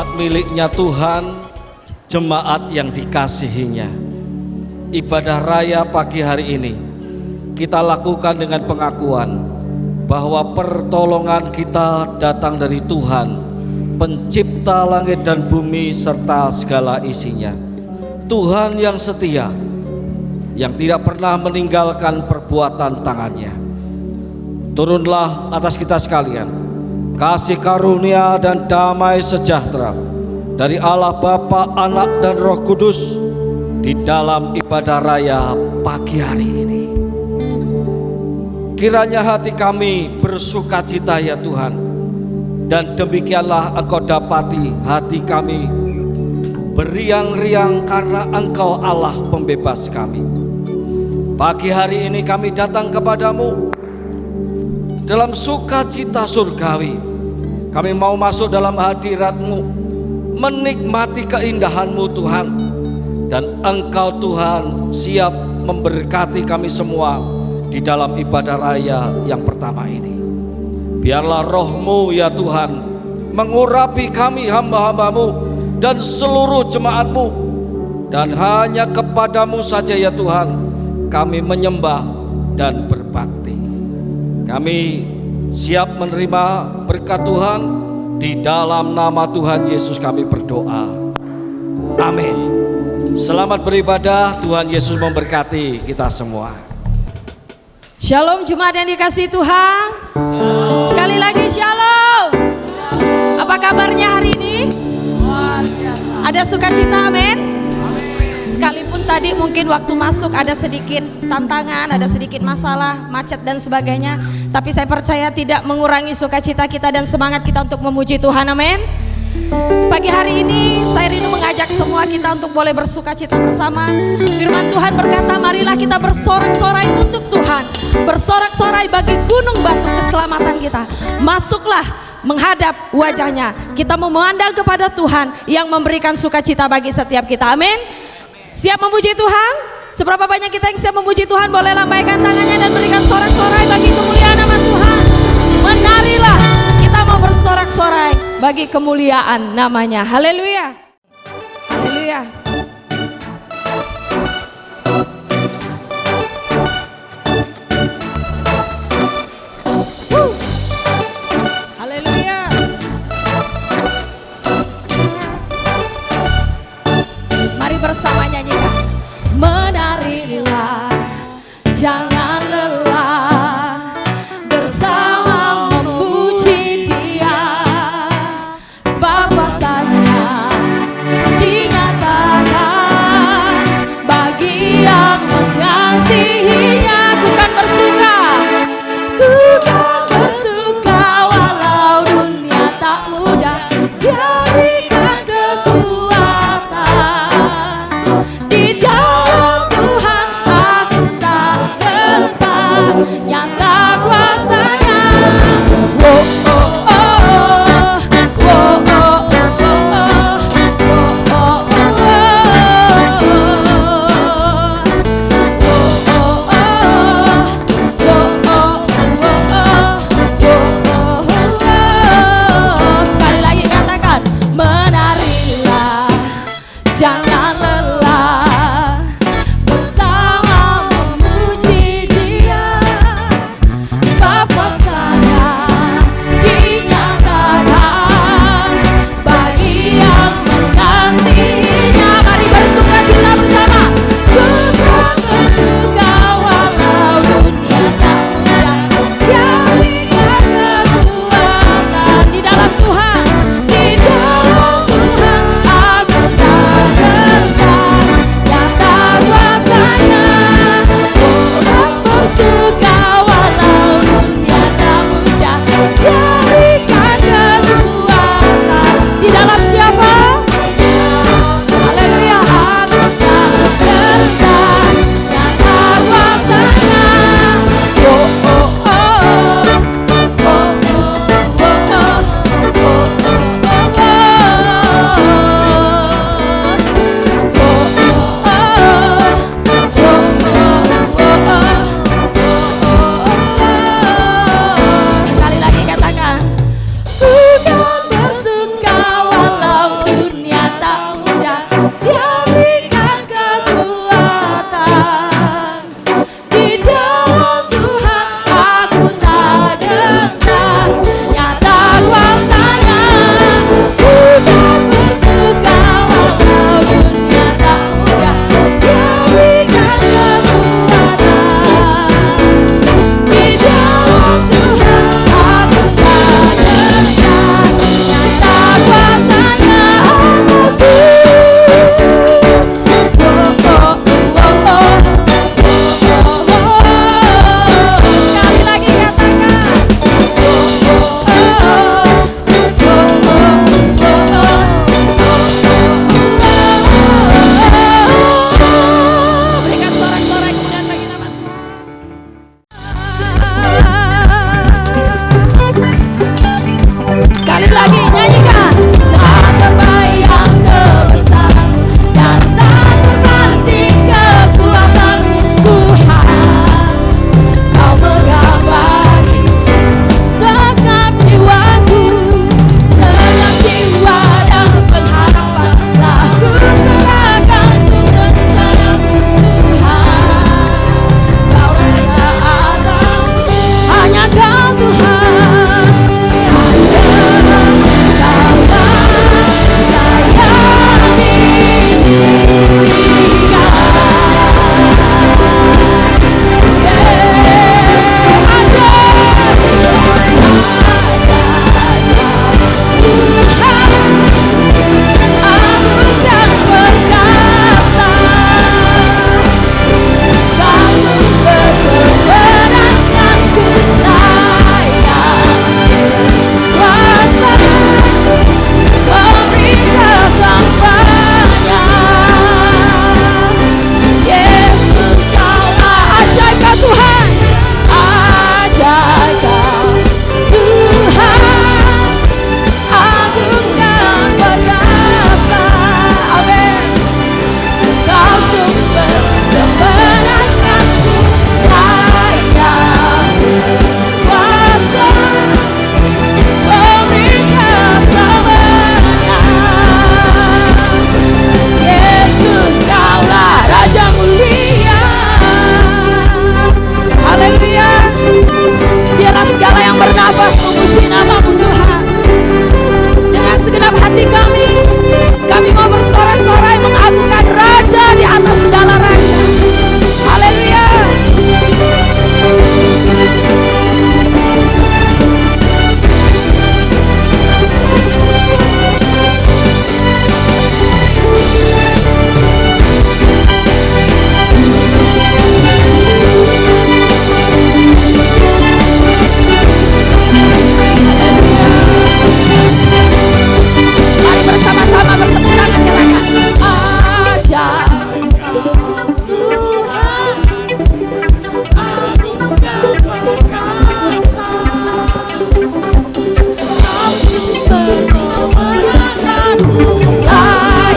jemaat miliknya Tuhan, jemaat yang dikasihinya. Ibadah raya pagi hari ini kita lakukan dengan pengakuan bahwa pertolongan kita datang dari Tuhan, pencipta langit dan bumi serta segala isinya. Tuhan yang setia, yang tidak pernah meninggalkan perbuatan tangannya. Turunlah atas kita sekalian kasih karunia dan damai sejahtera dari Allah Bapa, Anak dan Roh Kudus di dalam ibadah raya pagi hari ini. Kiranya hati kami bersukacita ya Tuhan, dan demikianlah Engkau dapati hati kami beriang-riang karena Engkau Allah pembebas kami. Pagi hari ini kami datang kepadamu dalam sukacita surgawi. Kami mau masuk dalam hadirat-Mu, menikmati keindahan-Mu Tuhan. Dan Engkau Tuhan siap memberkati kami semua di dalam ibadah raya yang pertama ini. Biarlah Roh-Mu ya Tuhan mengurapi kami hamba-hamba-Mu dan seluruh jemaat-Mu. Dan hanya kepadamu saja ya Tuhan kami menyembah dan berbakti. Kami siap menerima berkat Tuhan. Di dalam nama Tuhan Yesus kami berdoa. Amin. Selamat beribadah. Tuhan Yesus memberkati kita semua. Shalom jemaat yang dikasihi Tuhan. Sekali lagi shalom. Apa kabarnya hari ini? Ada sukacita, amin. Sekalipun tadi mungkin waktu masuk ada sedikit tantangan, ada sedikit masalah, macet dan sebagainya, tapi saya percaya tidak mengurangi sukacita kita dan semangat kita untuk memuji Tuhan, amin. Pagi hari ini saya rindu mengajak semua kita untuk boleh bersukacita bersama. Firman Tuhan berkata, marilah kita bersorak-sorai untuk Tuhan, bersorak-sorai bagi gunung batu keselamatan kita. Masuklah menghadap wajahnya, kita memandang kepada Tuhan yang memberikan sukacita bagi setiap kita, amin. Siap memuji Tuhan? Seberapa banyak kita yang siap memuji Tuhan? Boleh lambaikan tangannya dan berikan sorak-sorai bagi kemuliaan nama Tuhan. Menarilah, kita mau bersorak-sorai bagi kemuliaan namanya. Haleluya. Haleluya. Haleluya. Mari bersama nyanyikan. Menarilah, jangan lelah, bersama memuji Dia, sebab kuasa-Nya dinyatakan.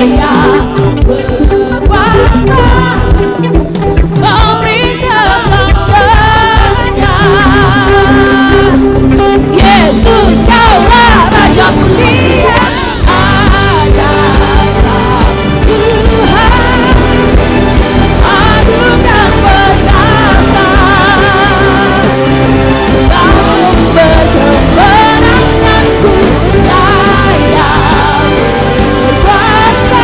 yang berkuasa memberi kesembuhannya. Yesus kaulah Raja mulia, adalah Tuhan agung dan perkasa. Kau berkemenanganku, layak berkuasa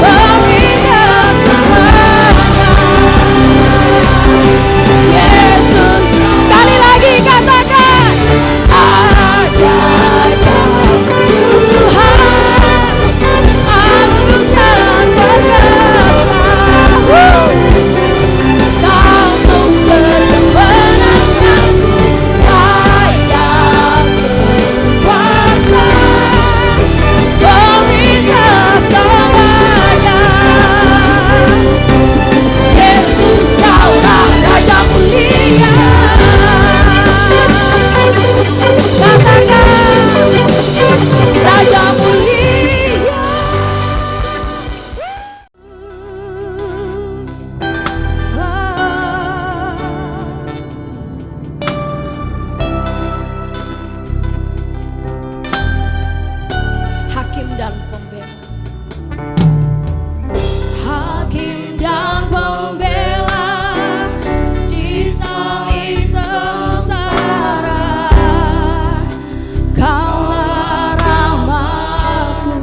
memberi kesembuhannya. Yesus, sekali lagi katakan, ajaib Tuhan agung dan perkasa. Kau sumber kemenanganku, layak berkuasa memberi kesembuhannya. Yesus kaulah Raja mulia. Katakan, Raja mulia. Hakim dan pembela, Hakim dan pembela di saling sengsara. Kaulah rahmatku,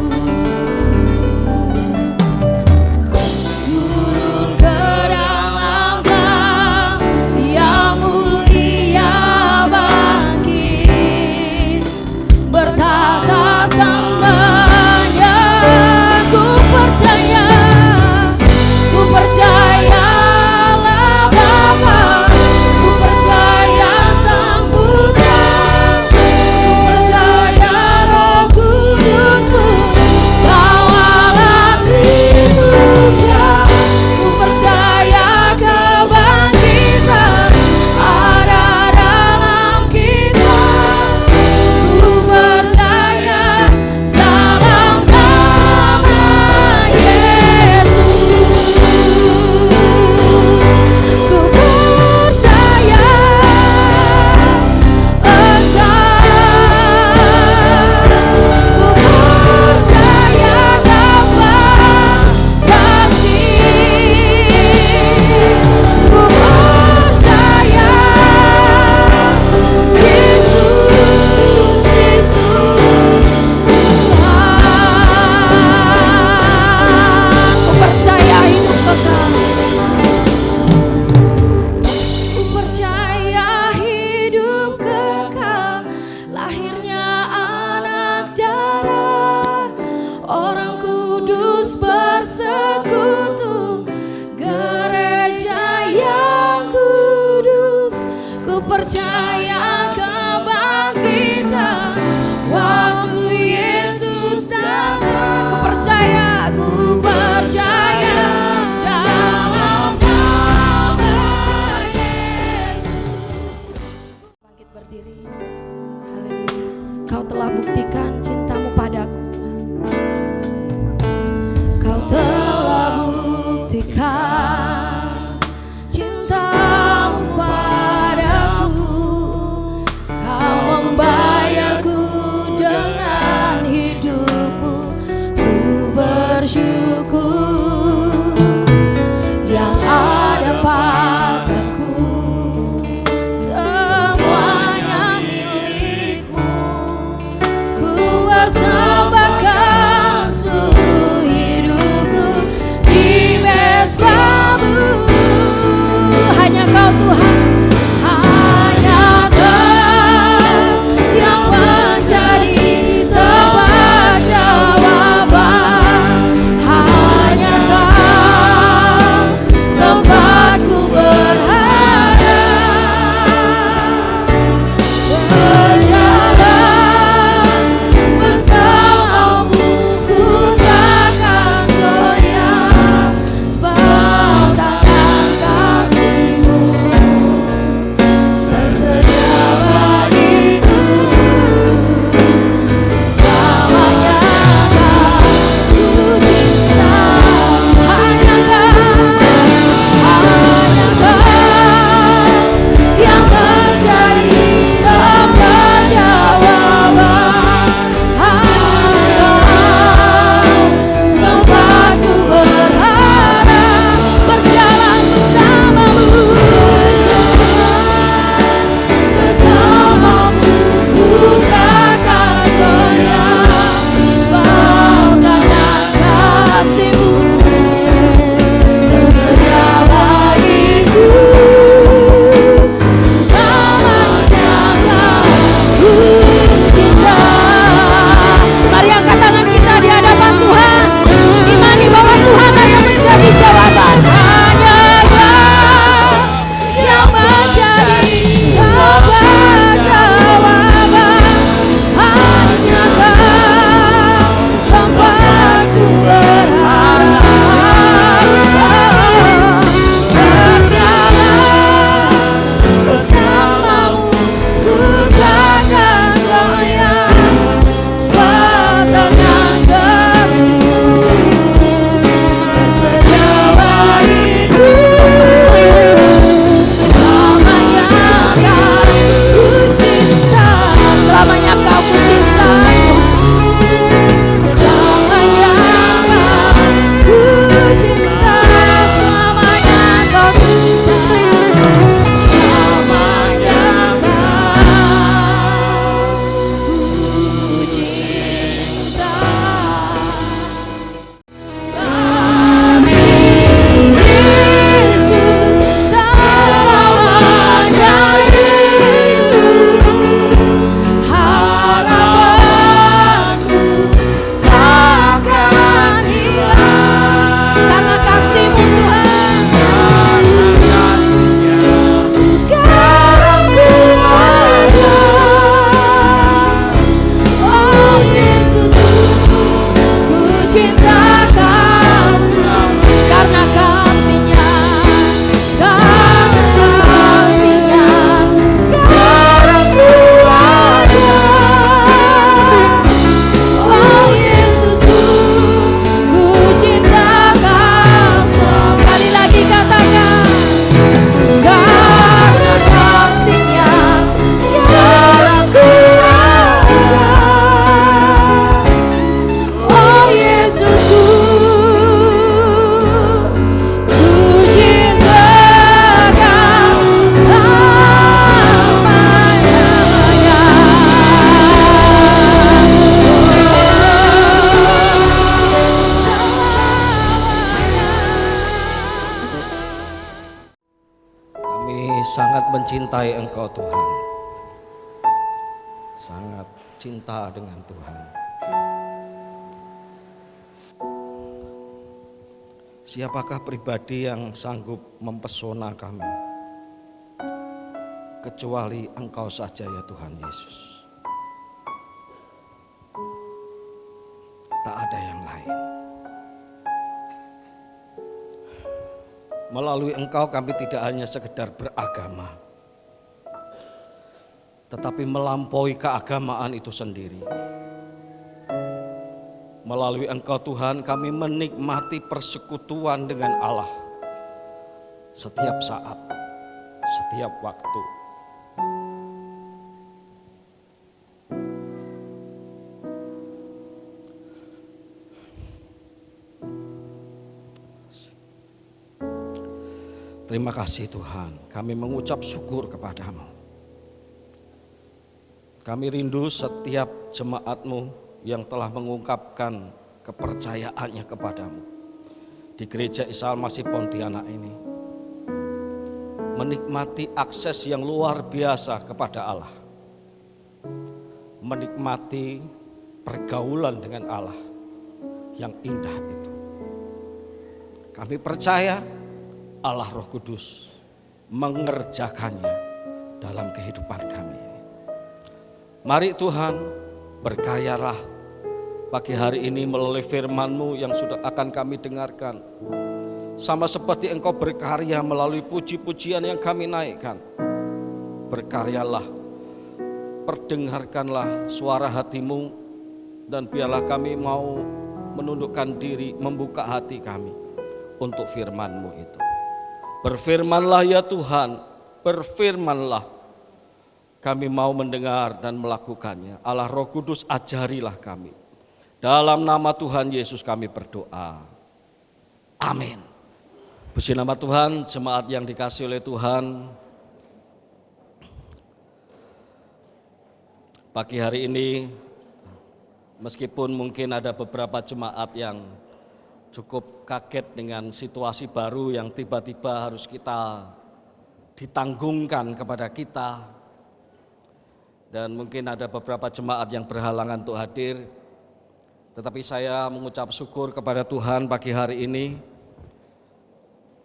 turun ke dalam gang yang mulia, bangkit bertata sang menyembah. sangat mencintai Engkau Tuhan, sangat cinta dengan Tuhan. Siapakah pribadi yang sanggup mempesona kami kecuali Engkau saja ya Tuhan Yesus. Tak ada yang lain. Melalui Engkau kami tidak hanya sekedar beragama, tetapi melampaui keagamaan itu sendiri. Melalui Engkau Tuhan kami menikmati persekutuan dengan Allah setiap saat, setiap waktu. Terima kasih Tuhan, kami mengucap syukur kepadamu. Kami rindu setiap jemaat-Mu yang telah mengungkapkan kepercayaannya kepadamu di Gereja Isa Al-Masih Pontianak ini, menikmati akses yang luar biasa kepada Allah, menikmati pergaulan dengan Allah yang indah itu. Kami percaya Allah Roh Kudus mengerjakannya dalam kehidupan kami. Mari Tuhan, berkaryalah pagi hari ini melalui firman-Mu yang sudah akan kami dengarkan. Sama seperti Engkau berkarya melalui puji-pujian yang kami naikkan. Berkaryalah, perdengarkanlah suara hati-Mu, dan biarlah kami mau menundukkan diri, membuka hati kami untuk firman-Mu itu. Berfirmanlah ya Tuhan, berfirmanlah. Kami mau mendengar dan melakukannya. Allah Roh Kudus, ajarilah kami. Dalam nama Tuhan Yesus kami berdoa. Amin. Puji nama Tuhan, jemaat yang dikasihi oleh Tuhan. Pagi hari ini, meskipun mungkin ada beberapa jemaat yang cukup kaget dengan situasi baru yang tiba-tiba harus kita ditanggungkan kepada kita, dan mungkin ada beberapa jemaat yang berhalangan untuk hadir, tetapi saya mengucap syukur kepada Tuhan pagi hari ini,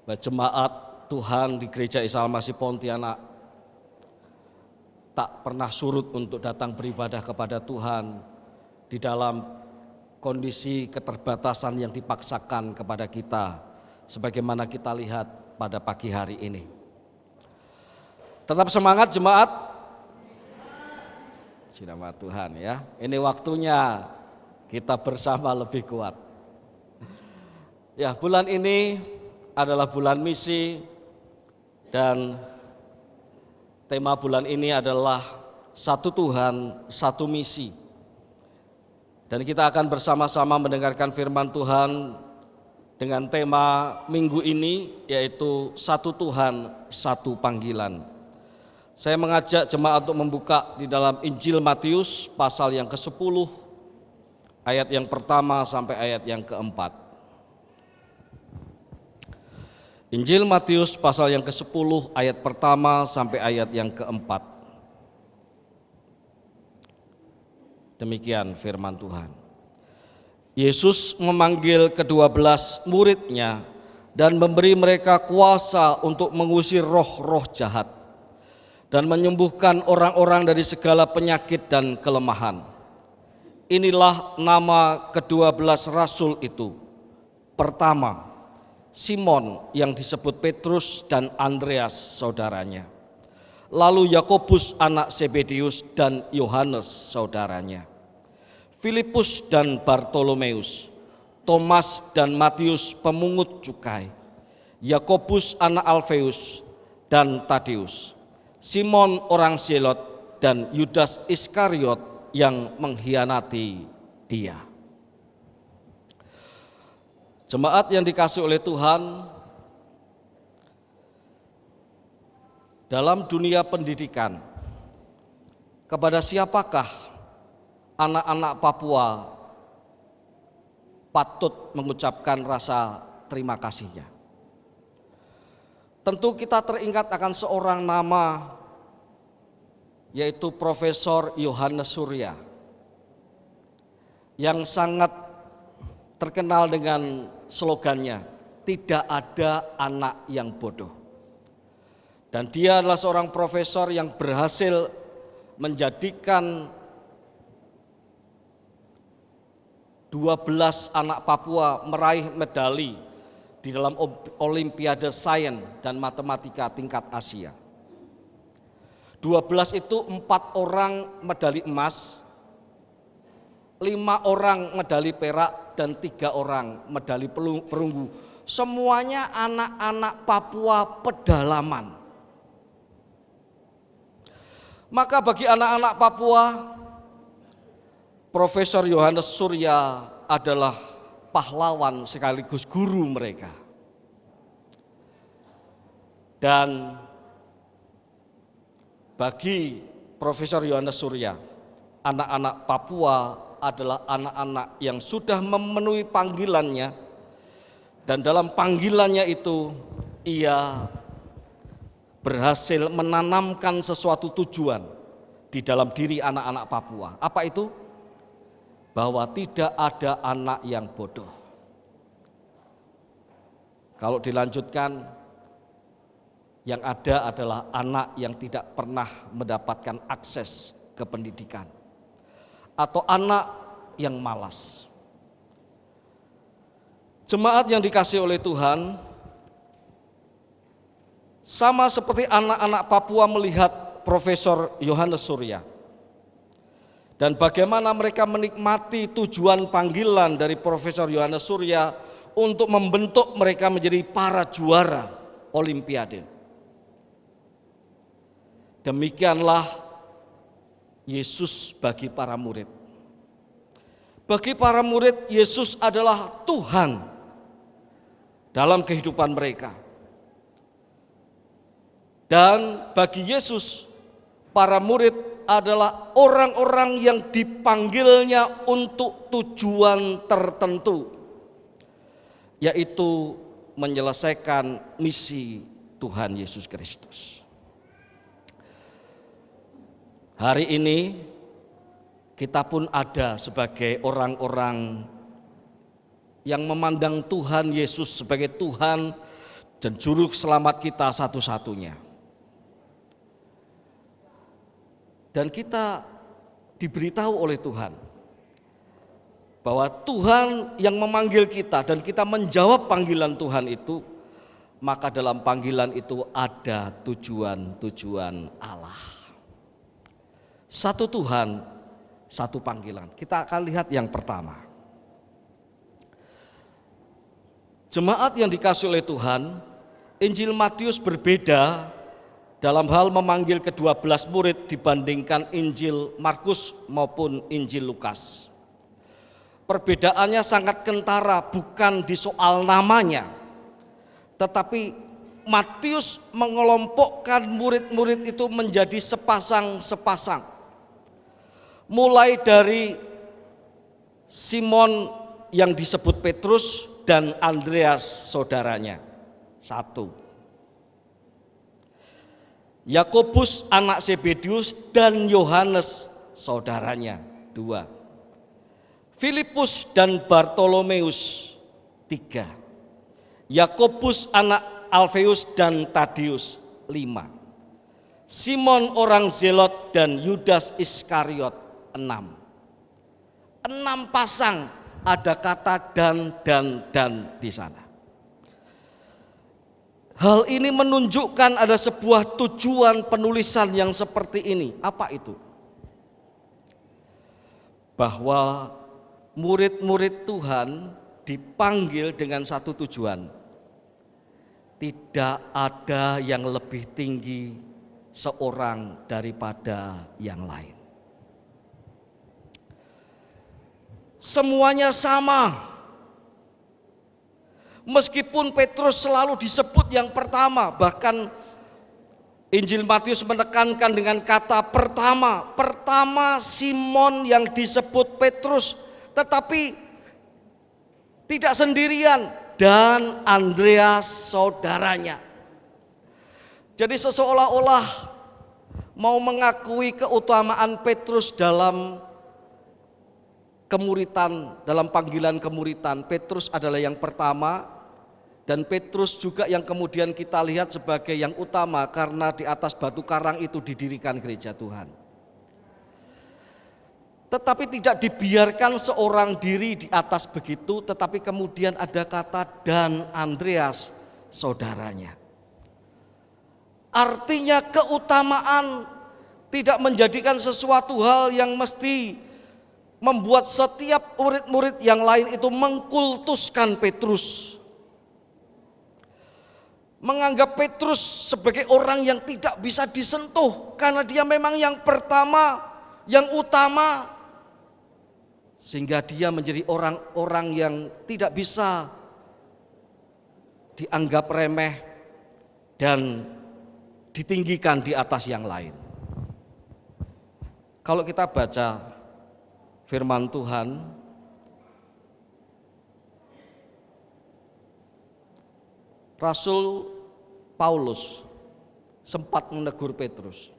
bahwa jemaat Tuhan di Gereja Isa Al-Masih Pontianak tak pernah surut untuk datang beribadah kepada Tuhan di dalam kondisi keterbatasan yang dipaksakan kepada kita, sebagaimana kita lihat pada pagi hari ini. Tetap semangat jemaat. Nama Tuhan ya, ini waktunya kita bersama lebih kuat. Ya, bulan ini adalah bulan misi, dan tema bulan ini adalah satu Tuhan, satu misi. Dan kita akan bersama-sama mendengarkan firman Tuhan dengan tema minggu ini, yaitu satu Tuhan, satu panggilan. Saya mengajak jemaat untuk membuka di dalam Injil Matius pasal yang ke-10, ayat yang pertama sampai ayat yang ke-4. Injil Matius pasal yang ke-10 ayat pertama sampai ayat yang ke-4. Demikian firman Tuhan. Yesus memanggil ke-12 murid-Nya dan memberi mereka kuasa untuk mengusir roh-roh jahat dan menyembuhkan orang-orang dari segala penyakit dan kelemahan. Inilah nama ke-12 rasul itu. Pertama, Simon yang disebut Petrus dan Andreas saudaranya. Lalu Yakobus anak Zebedeus dan Yohanes saudaranya. Filipus dan Bartolomeus, Thomas dan Matius pemungut cukai, Yakobus anak Alfeus dan Tadeus, Simon orang Zelot dan Yudas Iskariot yang mengkhianati Dia. Jemaat yang dikasihi oleh Tuhan, dalam dunia pendidikan, kepada siapakah anak-anak Papua patut mengucapkan rasa terima kasihnya? tentu kita teringat akan seorang nama, yaitu Profesor Yohanes Surya, yang sangat terkenal dengan slogannya, tidak ada anak yang bodoh. Dan dia adalah seorang profesor yang berhasil menjadikan 12 anak Papua meraih medali di dalam Olimpiade Sains dan Matematika tingkat Asia. 12 itu 4 orang medali emas, 5 orang medali perak, dan 3 orang medali perunggu. Semuanya anak-anak Papua pedalaman. Maka bagi anak-anak Papua, Profesor Yohanes Surya adalah pahlawan sekaligus guru mereka. Dan bagi Profesor Yohanes Surya, anak-anak Papua adalah anak-anak yang sudah memenuhi panggilannya, dan dalam panggilannya itu ia berhasil menanamkan sesuatu tujuan di dalam diri anak-anak Papua. Apa itu? Bahwa tidak ada anak yang bodoh. Kalau dilanjutkan, yang ada adalah anak yang tidak pernah mendapatkan akses ke pendidikan, atau anak yang malas. Jemaat yang dikasihi oleh Tuhan, sama seperti anak-anak Papua melihat Profesor Yohanes Surya, dan bagaimana mereka menikmati tujuan panggilan dari Profesor Yohanes Surya untuk membentuk mereka menjadi para juara Olimpiade. Demikianlah Yesus bagi para murid. Bagi para murid, Yesus adalah Tuhan dalam kehidupan mereka. Dan bagi Yesus, para murid adalah orang-orang yang dipanggilnya untuk tujuan tertentu, yaitu menyelesaikan misi Tuhan Yesus Kristus. Hari ini kita pun ada sebagai orang-orang yang memandang Tuhan Yesus sebagai Tuhan dan juru selamat kita satu-satunya. Dan kita diberitahu oleh Tuhan bahwa Tuhan yang memanggil kita dan kita menjawab panggilan Tuhan itu, maka dalam panggilan itu ada tujuan-tujuan Allah. Satu Tuhan, satu panggilan. Kita akan lihat yang pertama. Jemaat yang dikasihi oleh Tuhan, Injil Matius berbeda dalam hal memanggil ke-12 murid dibandingkan Injil Markus maupun Injil Lukas. Perbedaannya sangat kentara, bukan di soal namanya, tetapi Matius mengelompokkan murid-murid itu menjadi sepasang-sepasang. Mulai dari Simon yang disebut Petrus dan Andreas saudaranya, 1. Yakobus anak Zebedius dan Yohanes saudaranya, 2. Filipus dan Bartolomeus, 3. Yakobus anak Alfeus dan Tadeus, 5. Simon orang Zelot dan Yudas Iskariot, 6. 6 pasang, ada kata dan di sana. Hal ini menunjukkan ada sebuah tujuan penulisan yang seperti ini. Apa itu? Bahwa murid-murid Tuhan dipanggil dengan satu tujuan. Tidak ada yang lebih tinggi seorang daripada yang lain. Semuanya sama. Meskipun Petrus selalu disebut yang pertama, bahkan Injil Matius menekankan dengan kata pertama. Pertama Simon yang disebut Petrus, tetapi tidak sendirian, dan Andreas saudaranya. Jadi seolah-olah mau mengakui keutamaan Petrus dalam kemuritan, dalam panggilan kemuritan. Petrus adalah yang pertama, dan Petrus juga yang kemudian kita lihat sebagai yang utama karena di atas batu karang itu didirikan gereja Tuhan. Tetapi tidak dibiarkan seorang diri di atas begitu, tetapi kemudian ada kata dan Andreas saudaranya. Artinya keutamaan tidak menjadikan sesuatu hal yang mesti membuat setiap murid-murid yang lain itu mengkultuskan Petrus. Menganggap Petrus sebagai orang yang tidak bisa disentuh karena dia memang yang pertama, yang utama. Sehingga dia menjadi orang-orang yang tidak bisa dianggap remeh dan ditinggikan di atas yang lain. Kalau kita baca firman Tuhan, Rasul Paulus sempat menegur Petrus.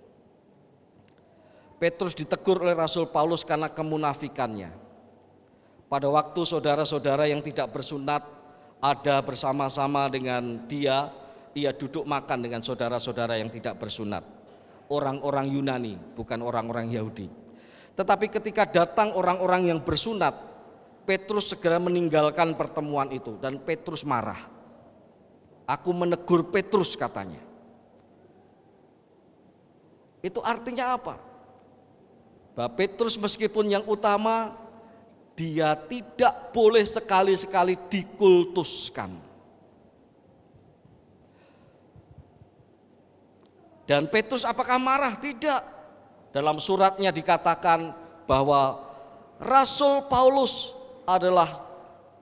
Petrus ditegur oleh Rasul Paulus karena kemunafikannya. Pada waktu saudara-saudara yang tidak bersunat ada bersama-sama dengan dia, ia duduk makan dengan saudara-saudara yang tidak bersunat, orang-orang Yunani, bukan orang-orang Yahudi. Tetapi ketika datang orang-orang yang bersunat, Petrus segera meninggalkan pertemuan itu dan Petrus marah. Aku menegur Petrus, katanya. Itu artinya apa? Bahwa Petrus meskipun yang utama, dia tidak boleh sekali-sekali dikultuskan. Dan Petrus apakah marah? Tidak. Dalam suratnya dikatakan bahwa Rasul Paulus adalah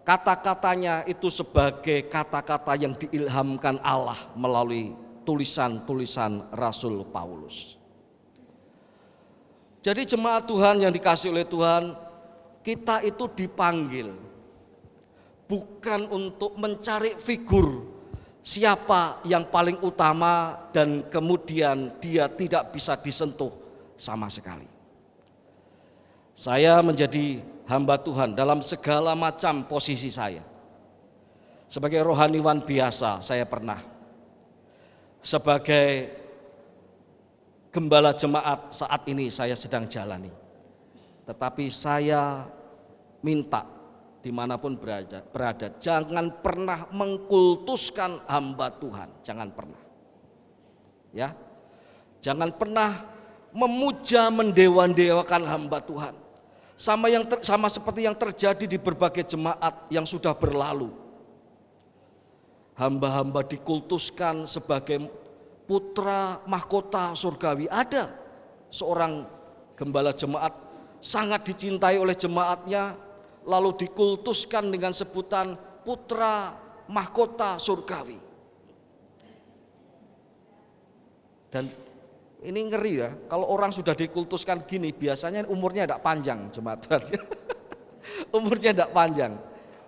kata-katanya itu sebagai kata-kata yang diilhamkan Allah melalui tulisan-tulisan Rasul Paulus. Jadi jemaat Tuhan yang dikasihi oleh Tuhan, kita itu dipanggil bukan untuk mencari figur siapa yang paling utama dan kemudian dia tidak bisa disentuh sama sekali. Saya menjadi hamba Tuhan dalam segala macam posisi saya. Sebagai rohaniwan biasa saya pernah. Sebagai gembala jemaat saat ini saya sedang jalani. Tetapi saya minta dimanapun berada, jangan pernah mengkultuskan hamba Tuhan, jangan pernah. Ya, jangan pernah memuja mendewa-dewakan hamba Tuhan. Sama seperti yang terjadi di berbagai jemaat yang sudah berlalu. Hamba-hamba dikultuskan sebagai putra mahkota surgawi. Ada seorang gembala jemaat sangat dicintai oleh jemaatnya, lalu dikultuskan dengan sebutan putra mahkota surgawi. Dan ini ngeri ya, kalau orang sudah dikultuskan gini biasanya umurnya tidak panjang, jemaat. Umurnya tidak panjang.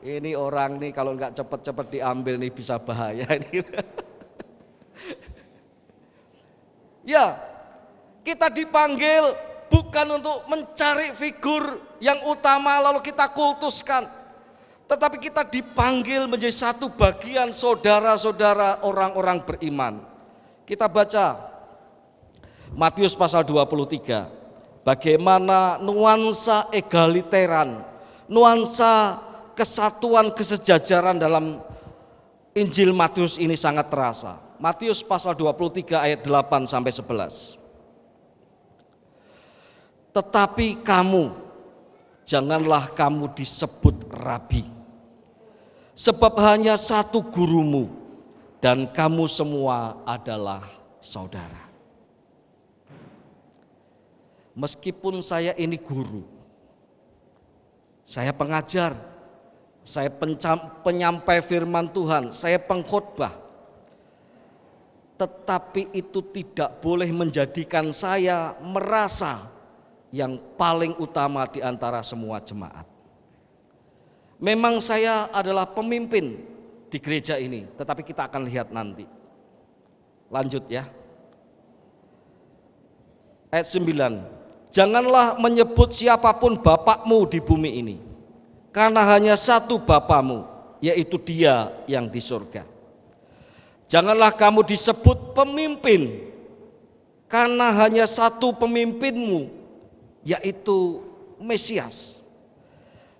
Ini orang nih kalau nggak cepat-cepat diambil nih bisa bahaya ini. Ya, kita dipanggil bukan untuk mencari figur yang utama lalu kita kultuskan, tetapi kita dipanggil menjadi satu bagian saudara-saudara orang-orang beriman. Kita baca Matius pasal 23, bagaimana nuansa egaliteran, nuansa kesatuan kesejajaran dalam Injil Matius ini sangat terasa. Matius pasal 23 ayat 8 sampai 11. Tetapi kamu, janganlah kamu disebut rabi, sebab hanya satu gurumu dan kamu semua adalah saudara. Meskipun saya ini guru, saya pengajar, saya penyampai firman Tuhan, saya pengkhotbah, tetapi itu tidak boleh menjadikan saya merasa yang paling utama di antara semua jemaat. Memang saya adalah pemimpin di gereja ini, tetapi kita akan lihat nanti. Lanjut ya. Ayat 9. Janganlah menyebut siapapun bapakmu di bumi ini, karena hanya satu Bapamu, yaitu Dia yang di surga. Janganlah kamu disebut pemimpin, karena hanya satu pemimpinmu, yaitu Mesias.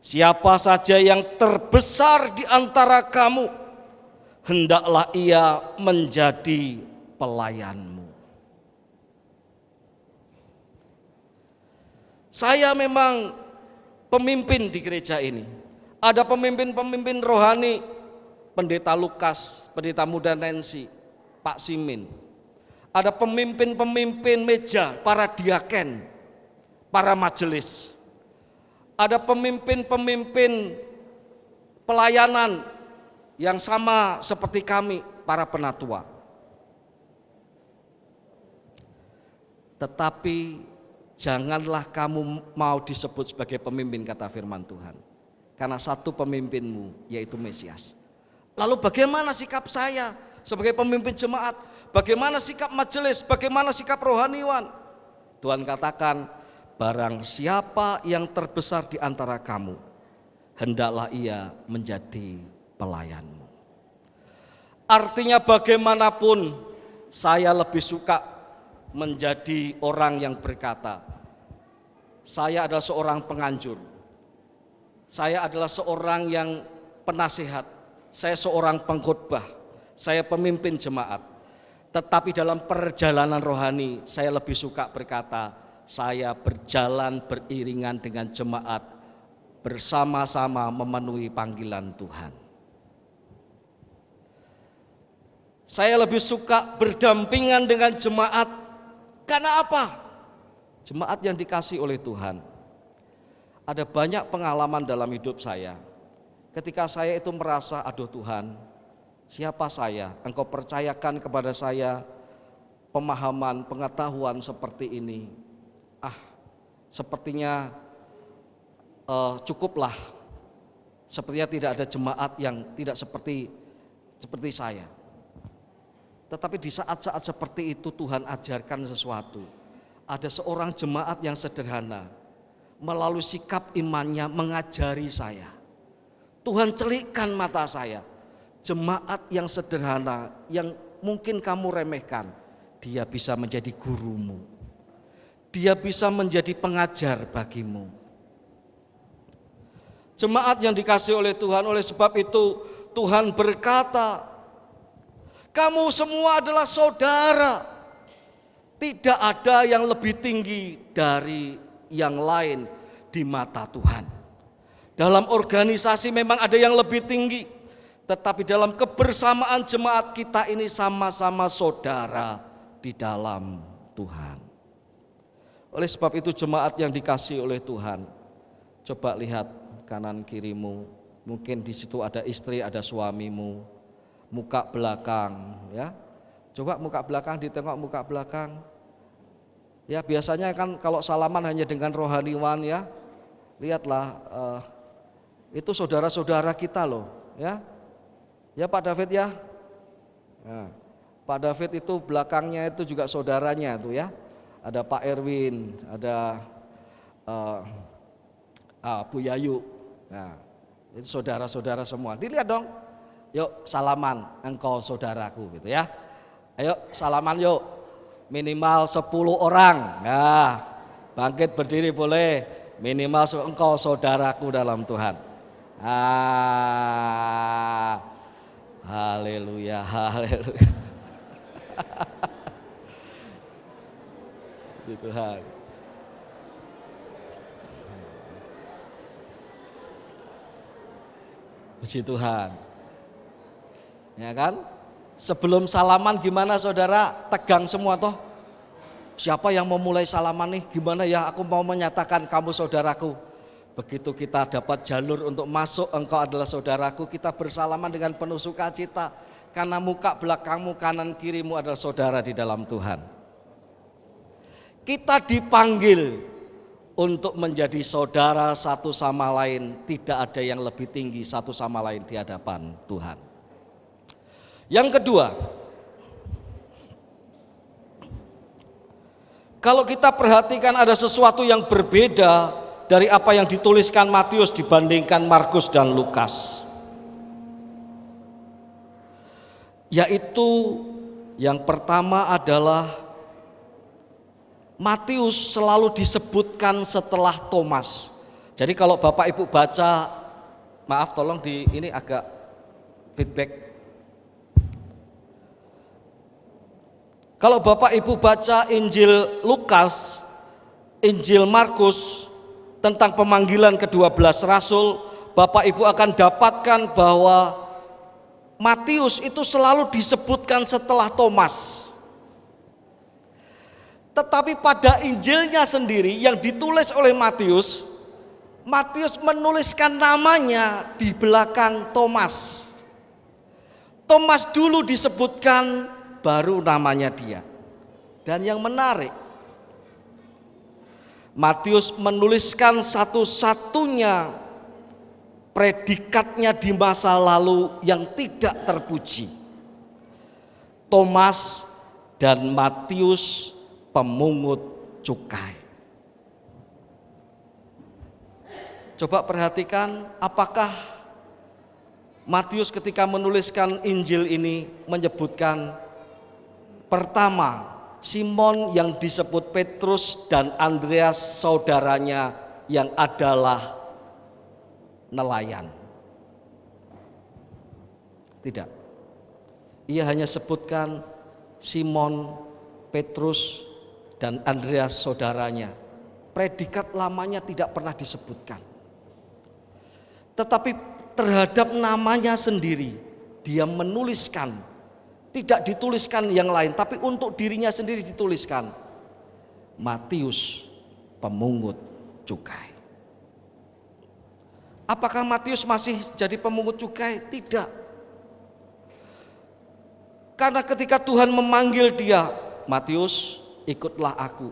Siapa saja yang terbesar di antara kamu, hendaklah ia menjadi pelayanmu. Saya memang pemimpin di gereja ini. Ada pemimpin-pemimpin rohani, Pendeta Lukas, Pendeta Muda Nancy, Pak Simin. Ada pemimpin-pemimpin meja, para diaken, para majelis. Ada pemimpin-pemimpin pelayanan yang sama seperti kami, para penatua. Tetapi janganlah kamu mau disebut sebagai pemimpin, kata firman Tuhan. Karena satu pemimpinmu, yaitu Mesias. Lalu bagaimana sikap saya sebagai pemimpin jemaat? Bagaimana sikap majelis? Bagaimana sikap rohaniwan? Tuhan katakan, barang siapa yang terbesar di antara kamu, hendaklah ia menjadi pelayanmu. Artinya bagaimanapun saya lebih suka menjadi orang yang berkata, saya adalah seorang penganjur, saya adalah seorang yang penasihat, saya seorang pengkhotbah, saya pemimpin jemaat. Tetapi dalam perjalanan rohani saya lebih suka berkata, saya berjalan beriringan dengan jemaat, bersama-sama memenuhi panggilan Tuhan. Saya lebih suka berdampingan dengan jemaat. Karena apa? Jemaat yang dikasih oleh Tuhan. Ada banyak pengalaman dalam hidup saya. Ketika saya itu merasa, aduh Tuhan, siapa saya? Engkau percayakan kepada saya pemahaman, pengetahuan seperti ini. Sepertinya cukuplah. Sepertinya tidak ada jemaat yang tidak seperti saya. Tetapi di saat-saat seperti itu Tuhan ajarkan sesuatu. Ada seorang jemaat yang sederhana, melalui sikap imannya mengajari saya. Tuhan celikkan mata saya. Jemaat yang sederhana, yang mungkin kamu remehkan, dia bisa menjadi gurumu. Dia bisa menjadi pengajar bagimu. Jemaat yang dikasih oleh Tuhan, oleh sebab itu Tuhan berkata, kamu semua adalah saudara. Tidak ada yang lebih tinggi dari yang lain di mata Tuhan. Dalam organisasi memang ada yang lebih tinggi, tetapi dalam kebersamaan jemaat kita ini sama-sama saudara di dalam Tuhan. Oleh sebab itu jemaat yang dikasih oleh Tuhan, coba lihat kanan kirimu, mungkin di situ ada istri, ada suamimu, muka belakang, ya. Coba muka belakang, ditengok muka belakang. Ya biasanya kan kalau salaman hanya dengan rohaniwan, ya. Lihatlah, itu saudara-saudara kita loh, ya. Ya Pak David ya. Nah, Pak David itu belakangnya itu juga saudaranya tuh ya. Ada Pak Erwin, ada Bu Yayu. Nah, itu saudara-saudara semua. Dilihat dong. Yuk salaman, engkau saudaraku gitu ya. Ayo salaman yuk. Minimal 10 orang. Nah, bangkit berdiri boleh. Minimal engkau saudaraku dalam Tuhan. Haleluya, haleluya. Puji Tuhan. Puji Tuhan. Ya kan? Sebelum salaman gimana saudara? Tegang semua toh? Siapa yang mau mulai salaman nih? Gimana ya aku mau menyatakan kamu saudaraku. Begitu kita dapat jalur untuk masuk, engkau adalah saudaraku, kita bersalaman dengan penuh sukacita. Karena muka belakangmu, kanan kirimu adalah saudara di dalam Tuhan. Kita dipanggil untuk menjadi saudara satu sama lain. Tidak ada yang lebih tinggi satu sama lain di hadapan Tuhan. Yang kedua, Kalau kita perhatikan ada sesuatu yang berbeda dari apa yang dituliskan Matius dibandingkan Markus dan Lukas. Yaitu yang pertama adalah Matius selalu disebutkan setelah Thomas. Jadi kalau Bapak Ibu baca, maaf tolong ini agak feedback. Kalau Bapak Ibu baca Injil Lukas, Injil Markus tentang pemanggilan ke-12 rasul, Bapak Ibu akan dapatkan bahwa Matius itu selalu disebutkan setelah Thomas. Tetapi pada Injilnya sendiri yang ditulis oleh Matius, Matius menuliskan namanya di belakang Thomas. Thomas dulu disebutkan, baru namanya dia. Dan yang menarik, Matius menuliskan satu-satunya predikatnya di masa lalu yang tidak terpuji. Thomas dan Matius pemungut cukai. Coba perhatikan, apakah Matius ketika menuliskan Injil ini menyebutkan pertama Simon yang disebut Petrus dan Andreas saudaranya yang adalah nelayan? Tidak. Ia hanya sebutkan Simon, Petrus dan Andreas saudaranya. Predikat lamanya tidak pernah disebutkan. Tetapi terhadap namanya sendiri dia menuliskan, tidak dituliskan yang lain, tapi untuk dirinya sendiri dituliskan Matius pemungut cukai. Apakah Matius masih jadi pemungut cukai? Tidak. Karena ketika Tuhan memanggil dia, Matius, ikutlah aku.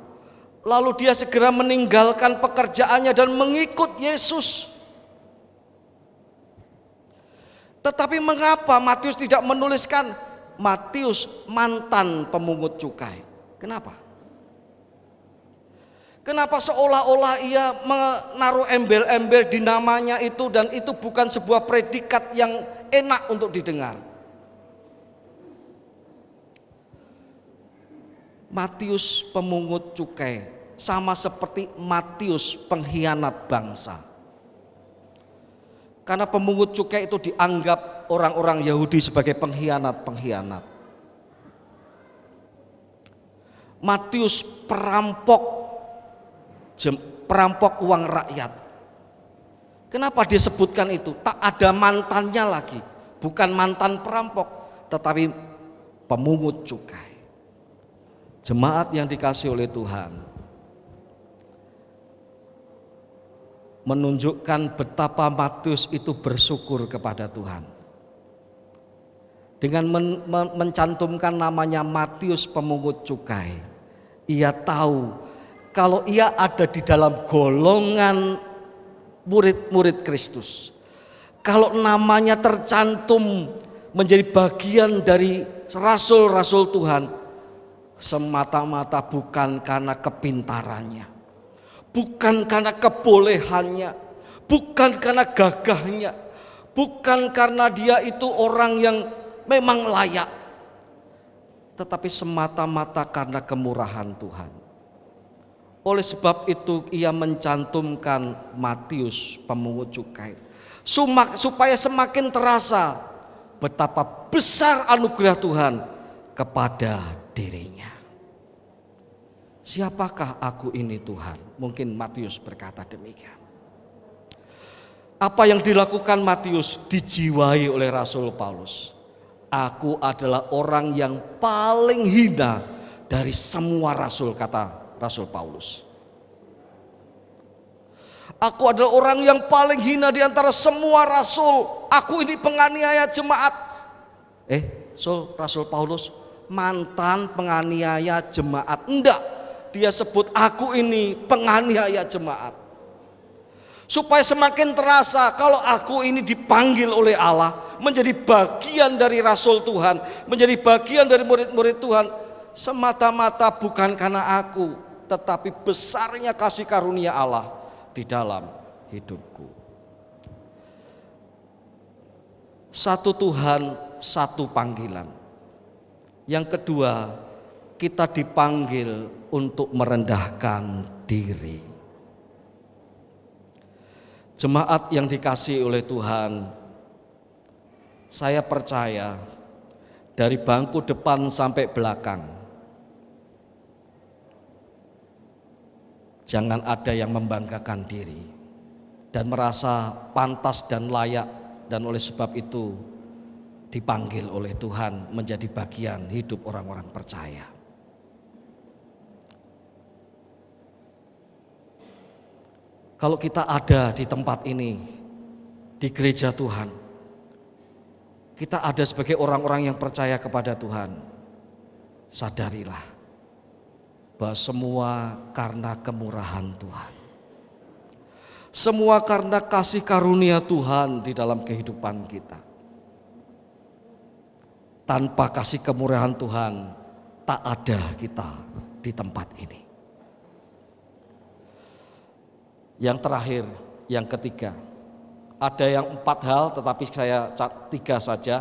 Lalu dia segera meninggalkan pekerjaannya dan mengikut Yesus. Tetapi mengapa Matius tidak menuliskan Matius mantan pemungut cukai? Kenapa? Kenapa seolah-olah ia menaruh embel-embel di namanya itu dan itu bukan sebuah predikat yang enak untuk didengar? Matius pemungut cukai sama seperti Matius pengkhianat bangsa. Karena pemungut cukai itu dianggap orang-orang Yahudi sebagai pengkhianat-pengkhianat. Matius perampok uang rakyat. Kenapa disebutkan itu? Tak ada mantannya lagi. Bukan mantan perampok, tetapi pemungut cukai. Jemaat yang dikasihi oleh Tuhan, menunjukkan betapa Matius itu bersyukur kepada Tuhan. Dengan mencantumkan namanya Matius pemungut cukai, ia tahu kalau ia ada di dalam golongan murid-murid Kristus. Kalau namanya tercantum menjadi bagian dari rasul-rasul Tuhan, semata-mata bukan karena kepintarannya, bukan karena kebolehannya, bukan karena gagahnya, bukan karena dia itu orang yang memang layak, tetapi semata-mata karena kemurahan Tuhan. Oleh sebab itu ia mencantumkan Matius pemungut cukai, supaya semakin terasa betapa besar anugerah Tuhan kepada dirinya. Siapakah aku ini Tuhan? Mungkin Matius berkata demikian. Apa yang dilakukan Matius dijiwai oleh Rasul Paulus. Aku adalah orang yang paling hina dari semua rasul, kata Rasul Paulus. Aku adalah orang yang paling hina di antara semua rasul. Aku ini penganiaya jemaat. Rasul Paulus mantan penganiaya jemaat? Enggak. Dia sebut aku ini penganiaya jemaat. Supaya semakin terasa kalau aku ini dipanggil oleh Allah menjadi bagian dari rasul Tuhan, menjadi bagian dari murid-murid Tuhan, semata-mata bukan karena aku, tetapi besarnya kasih karunia Allah di dalam hidupku. Satu Tuhan, satu panggilan. Yang kedua, kita dipanggil untuk merendahkan diri. Jemaat yang dikasihi oleh Tuhan, saya percaya dari bangku depan sampai belakang, jangan ada yang membanggakan diri dan merasa pantas dan layak, dan oleh sebab itu dipanggil oleh Tuhan menjadi bagian hidup orang-orang percaya. Kalau kita ada di tempat ini, di gereja Tuhan, kita ada sebagai orang-orang yang percaya kepada Tuhan, sadarilah bahwa semua karena kemurahan Tuhan. Semua karena kasih karunia Tuhan di dalam kehidupan kita. Tanpa kasih kemurahan Tuhan, tak ada kita di tempat ini. Yang terakhir, yang ketiga, ada yang 4 hal tetapi saya 3 saja.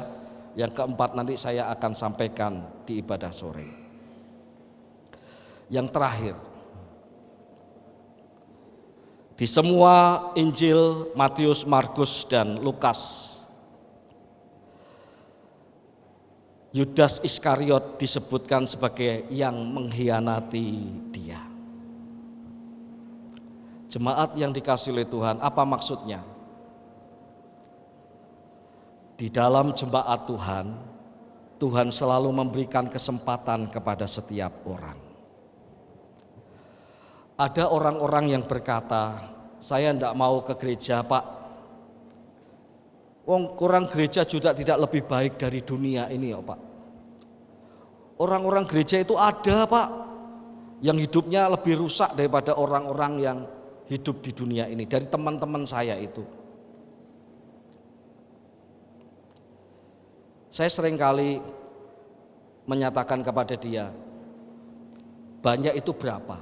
Yang keempat nanti saya akan sampaikan di ibadah sore. Yang terakhir, di semua Injil Matius, Markus, dan Lukas, Yudas Iskariot disebutkan sebagai yang mengkhianati Dia. Jemaat yang dikasihi oleh Tuhan, apa maksudnya? Di dalam jemaat Tuhan, Tuhan selalu memberikan kesempatan kepada setiap orang. Ada orang-orang yang berkata, saya tidak mau ke gereja, Pak. Wong kurang gereja juga tidak lebih baik dari dunia ini, ya Pak. Orang-orang gereja itu ada, Pak, yang hidupnya lebih rusak daripada orang-orang yang hidup di dunia ini. Dari teman-teman saya itu, saya seringkali menyatakan kepada dia, banyak itu berapa?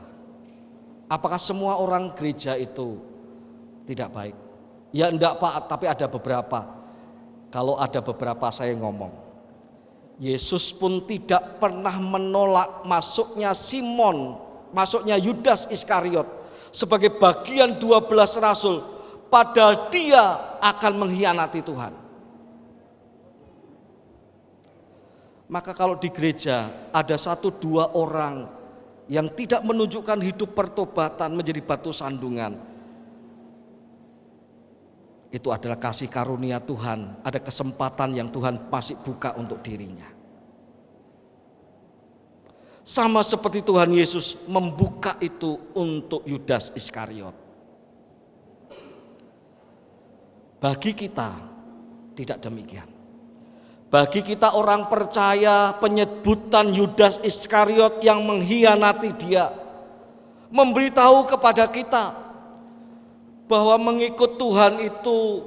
Apakah semua orang gereja itu tidak baik? Ya enggak Pak, tapi ada beberapa. Kalau ada beberapa saya ngomong, Yesus pun tidak pernah menolak masuknya Simon, masuknya Yudas Iskariot sebagai bagian 12 rasul, padahal dia akan mengkhianati Tuhan. Maka kalau di gereja ada 1-2 orang yang tidak menunjukkan hidup pertobatan menjadi batu sandungan, itu adalah kasih karunia Tuhan, ada kesempatan yang Tuhan masih buka untuk dirinya. Sama seperti Tuhan Yesus membuka itu untuk Yudas Iskariot. Bagi kita tidak demikian. Bagi kita orang percaya, penyebutan Yudas Iskariot yang mengkhianati Dia memberitahu kepada kita bahwa mengikut Tuhan itu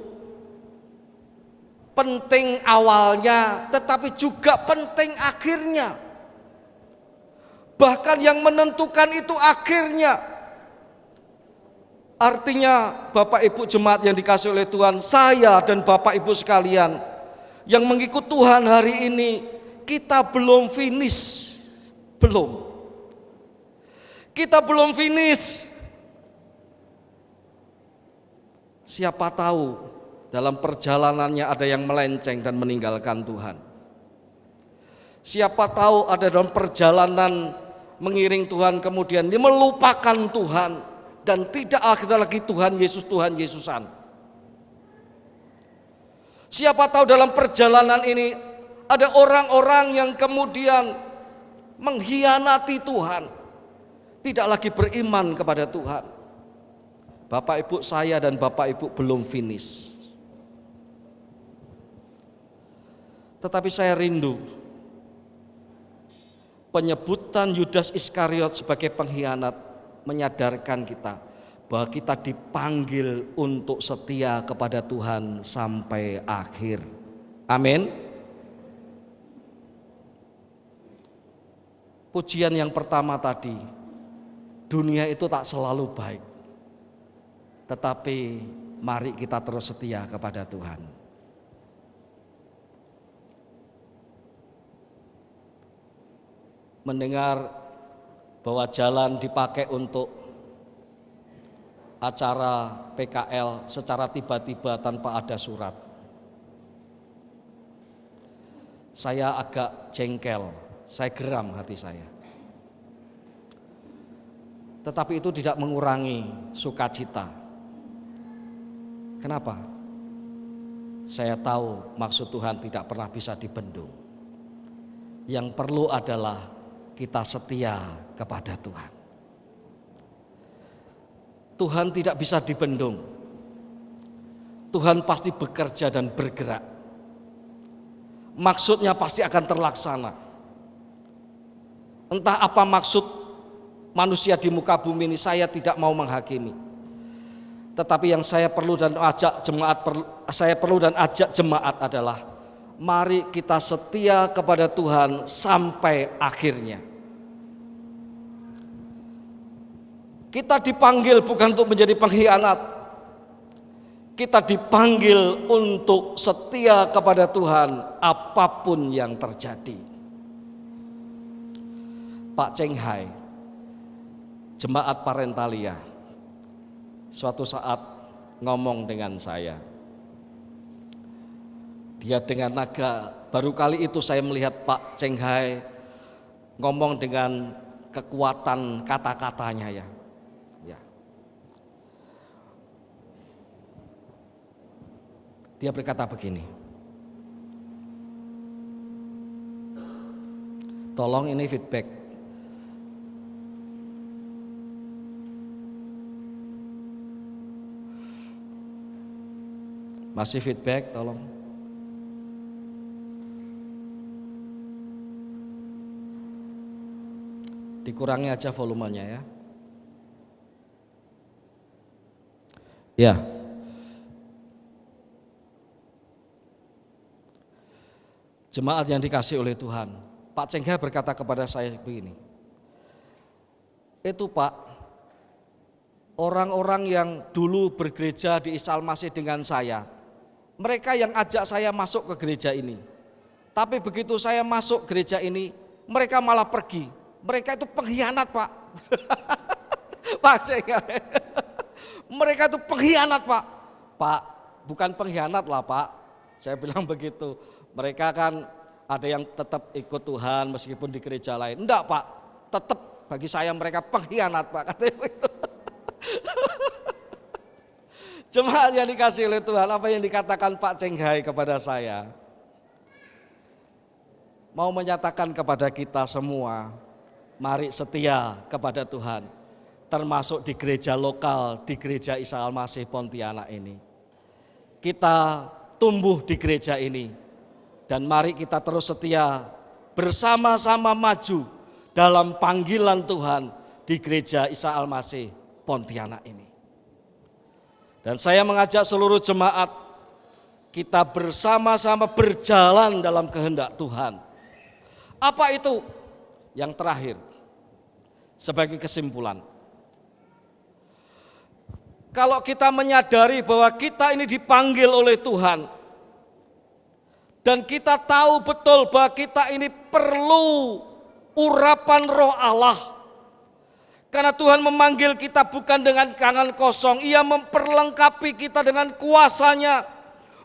penting awalnya, tetapi juga penting akhirnya. Bahkan yang menentukan itu akhirnya. Artinya Bapak Ibu jemaat yang dikasihi oleh Tuhan, saya dan Bapak Ibu sekalian yang mengikut Tuhan hari ini, kita belum finish. Kita belum finish. Siapa tahu dalam perjalanannya ada yang melenceng dan meninggalkan Tuhan. Siapa tahu ada dalam perjalanan mengiring Tuhan kemudian dia melupakan Tuhan dan tidak ada lagi Tuhan Yesusan. Siapa tahu dalam perjalanan ini ada orang-orang yang kemudian mengkhianati Tuhan, tidak lagi beriman kepada Tuhan. Bapak Ibu saya dan Bapak Ibu belum finish. Tetapi saya rindu penyebutan Yudas Iskariot sebagai pengkhianat menyadarkan kita bahwa kita dipanggil untuk setia kepada Tuhan sampai akhir. Amin. Pujian yang pertama tadi, dunia itu tak selalu baik. Tetapi mari kita terus setia kepada Tuhan. Mendengar bahwa jalan dipakai untuk acara PKL secara tiba-tiba tanpa ada surat, saya agak jengkel, saya geram hati saya. Tetapi itu tidak mengurangi sukacita. Kenapa? Saya tahu maksud Tuhan tidak pernah bisa dibendung. Yang perlu adalah kita setia kepada Tuhan. Tuhan tidak bisa dibendung. Tuhan pasti bekerja dan bergerak. Maksudnya pasti akan terlaksana. Entah apa maksud manusia di muka bumi ini, saya tidak mau menghakimi. Tetapi yang saya perlu dan ajak jemaat adalah mari kita setia kepada Tuhan sampai akhirnya. Kita dipanggil bukan untuk menjadi pengkhianat. Kita dipanggil untuk setia kepada Tuhan apapun yang terjadi. Pak Cheng Hai, jemaat Parentalia, suatu saat ngomong dengan saya. Dia dengan naga, baru kali itu saya melihat Pak Cheng Hai ngomong dengan kekuatan kata-katanya ya. Dia berkata begini, tolong ini feedback. Masih feedback, tolong. Dikurangi aja volumenya ya. Ya. Jemaat yang dikasihi oleh Tuhan, Pak Cheng Hai berkata kepada saya begini, itu Pak, orang-orang yang dulu bergereja di Isa Al-Masih dengan saya, mereka yang ajak saya masuk ke gereja ini. Tapi begitu saya masuk gereja ini, mereka malah pergi. Mereka itu pengkhianat Pak. Pak Cheng Hai, mereka itu pengkhianat Pak. Pak, bukan pengkhianat lah Pak, saya bilang begitu. Mereka kan ada yang tetap ikut Tuhan meskipun di gereja lain. Enggak Pak, tetap bagi saya mereka pengkhianat Pak. Katanya begitu. Jemaat yang dikasihi oleh Tuhan, apa yang dikatakan Pak Cheng Hai kepada saya, mau menyatakan kepada kita semua, mari setia kepada Tuhan, termasuk di gereja lokal, di gereja Isa Al-Masih Pontianak ini. Kita tumbuh di gereja ini. Dan mari kita terus setia bersama-sama maju dalam panggilan Tuhan di gereja Isa Al-Masih Pontianak ini. Dan saya mengajak seluruh jemaat kita bersama-sama berjalan dalam kehendak Tuhan. Apa itu? Yang terakhir, sebagai kesimpulan. Kalau kita menyadari bahwa kita ini dipanggil oleh Tuhan, dan kita tahu betul bahwa kita ini perlu urapan Roh Allah. Karena Tuhan memanggil kita bukan dengan tangan kosong, Ia memperlengkapi kita dengan kuasanya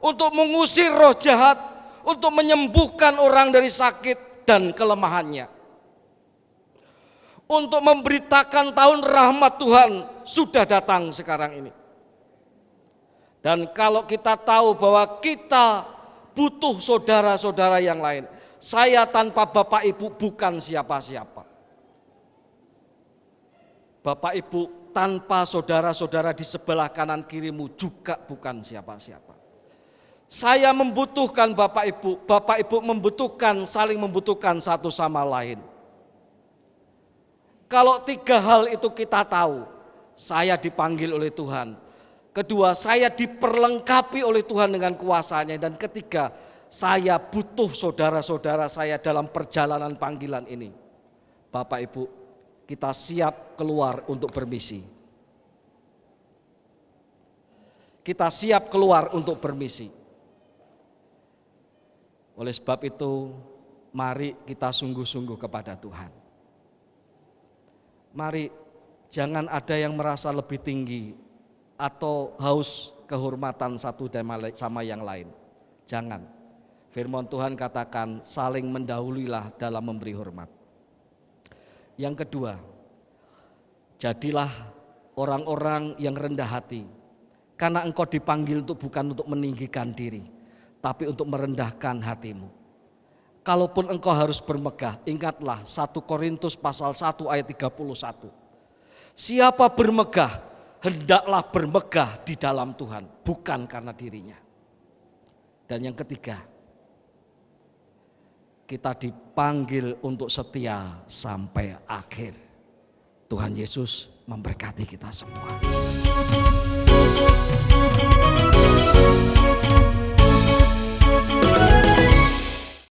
untuk mengusir roh jahat, untuk menyembuhkan orang dari sakit dan kelemahannya. Untuk memberitakan tahun rahmat Tuhan sudah datang sekarang ini. Dan kalau kita tahu bahwa kita butuh saudara-saudara yang lain. Saya tanpa Bapak Ibu bukan siapa-siapa. Bapak Ibu tanpa saudara-saudara di sebelah kanan kirimu juga bukan siapa-siapa. Saya membutuhkan Bapak Ibu membutuhkan, saling membutuhkan satu sama lain. Kalau tiga hal itu kita tahu, saya dipanggil oleh Tuhan. Kedua, saya diperlengkapi oleh Tuhan dengan kuasanya. Dan ketiga, saya butuh saudara-saudara saya dalam perjalanan panggilan ini. Bapak Ibu, kita siap keluar untuk bermisi. Kita siap keluar untuk bermisi. Oleh sebab itu, mari kita sungguh-sungguh kepada Tuhan. Mari jangan ada yang merasa lebih tinggi atau haus kehormatan satu sama yang lain. Jangan. Firman Tuhan katakan saling mendahuluilah dalam memberi hormat. Yang kedua, jadilah orang-orang yang rendah hati. Karena engkau dipanggil bukan untuk meninggikan diri, tapi untuk merendahkan hatimu. Kalaupun engkau harus bermegah, ingatlah 1 Korintus pasal 1 ayat 31. Siapa bermegah, hendaklah bermegah di dalam Tuhan, bukan karena dirinya. Dan yang ketiga, kita dipanggil untuk setia sampai akhir. Tuhan Yesus memberkati kita semua.